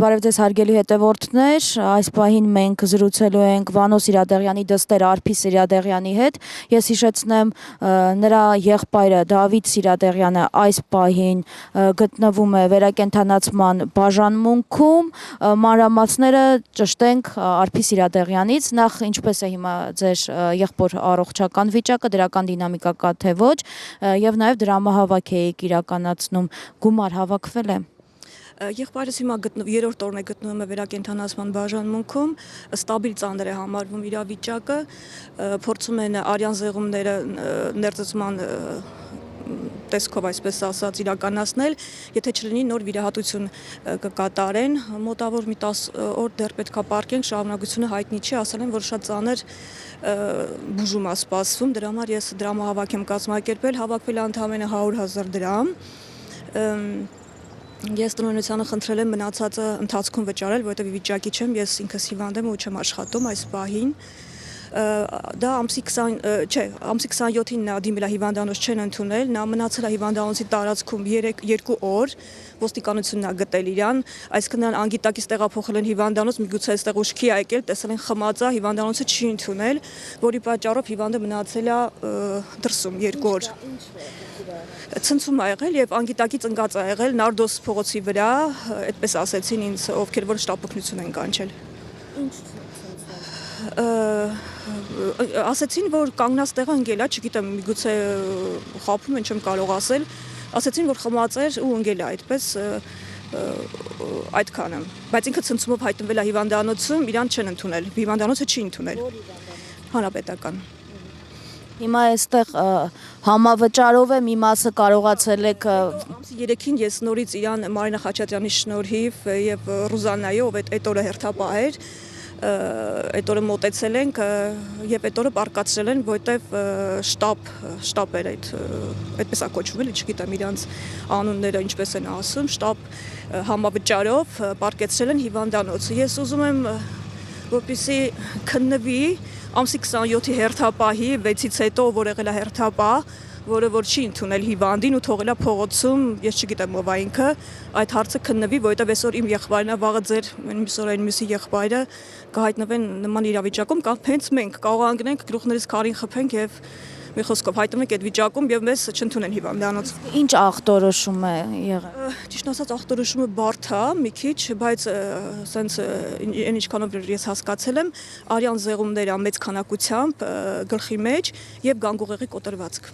Բարև ձեզ հարգելի հետևորդներ, այս պահին մենք զրուցելու ենք Վանո Սիրադեղյանի դստեր Արփի Սիրադեղյանի հետ։ Ես հիշեցնեմ, նրա եղբայրը Դավիթ Սիրադեղյանը այս պահին գտնվում է վերակենդանացման բաժանմունքում։ Մանրամասները ճշտենք Արփի Սիրադեղյանից։ Նախ ինչպես է հիմա ձեր եղբոր առողջական վիճակը, դրական դինամիկա կա թե ոչ, եւ նաեւ դրամահավաք եք իրականացնում, գումար հավաքվել է։ Եղբայրս հիմա երրորդ օրն է գտնվում է վերակենդանացման բաժանմունքում, ստաբիլ ծանր է համարվում իրավիճակը, փորձում են արյան զեղումները ներծծման տեսքով այսպես ասած իրականացնել, եթե չլինի նոր վիրահատություն կկատարեն, մոտավոր մի 10 օր դեռ պետքա պարկենք, շարունակությունը հայտնի չի, ասել են, որ շատ ծանր բուժում է սպասվում, դրա համար ես դրամահավաք եմ կազմակերպել, հավաքվել է ընդամենը 100,000 դրամ։ Ես տնօրինությանը խնդրել եմ մնացածը ընթացքում վճարել, որովհետև վիճակի չեմ, ես ինքս հիվանդ եմ ու չեմ աշխատում այս պահին։ Դա ամսի 27-ին նա դիմել է հիվանդանոց չեն ընդունել, նա մնացել է հիվանդանոցի տարածքում 2 օր, ոստիկանությունն է գտել իրան, այսինքն նրան անգիտակից տեղափոխել են հիվանդանոց, միգուցե այստեղ ուշքի է եկել, տեսել են խմած է, հիվանդանոցը չի ընդունել, որի պատճառով հիվանդը մնացել է դրսում 2 օր։ Ցնցում ա եղել եւ անգիտակից ընկած ա եղել Նարդոս փողոցի վրա, այդպես ասեցին ինձ, ովքեր որ շտապօգնություն են կանչել։ Ասեցին, որ կանգնած տեղը ընկել է, չգիտեմ, միգուցե խաբում են, չեմ կարող ասել, ասեցին, որ խմած էր ու ընկել է այդպես այդքանը, բայց ինքը ցնցումով հայտնվել է հիվանդանոցում, իրան չեն ընդունել, հիվանդանոցը չի ընդունել։ Հանրապետական։ Հիմա այստեղ համավճարով է մի մասը կարողացել եք ամսի 3-ին ես նորից իրան Մարինա Խաչատրյանի շնորհիվ եւ Ռուզաննայի, ով այդ օրը հերթապահ էր, այդ օրը մոտեցել ենք եւ այդ օրը պարկացրել են, որտեվ շտապ էր այդպես է կոչվում, էլի չգիտեմ իրանց անունները ինչպես են ասում, շտապ համավճարով պարկեցրել են հիվանդանոցը։ Ես ուզում եմ որպեսզի քննվի ամսի 27-ի հերթապահի 6-ից հետո որ եղել է հերթապահ, որը որ չի ընդունել հիվանդին ու թողել է փողոցում, ես չգիտեմ ով է ինքը, այդ հարցը քննվի, որովհետև այսօր իմ եղբայրն է, վաղը ձեր միսօրային մյուսի եղբայրը կհայտնվեն նման իրավիճակում, կամ հենց մենք կարող անգնենք գլուխներից քարին խփենք եւ մի խոսքով հայտնվենք այդ վիճակում եւ մեզ չընդունեն հիվանդանոց։ Ինչ ախտորոշում է եղել։ Ճիշտ ասած ախտորոշումը բարդ է մի քիչ, բայց սենց ինչքանով ես հասկացել եմ, արյան զեղումներ ա մեծ քանակությամբ գլխի մեջ եւ գանգուղեղի կոտրվածք։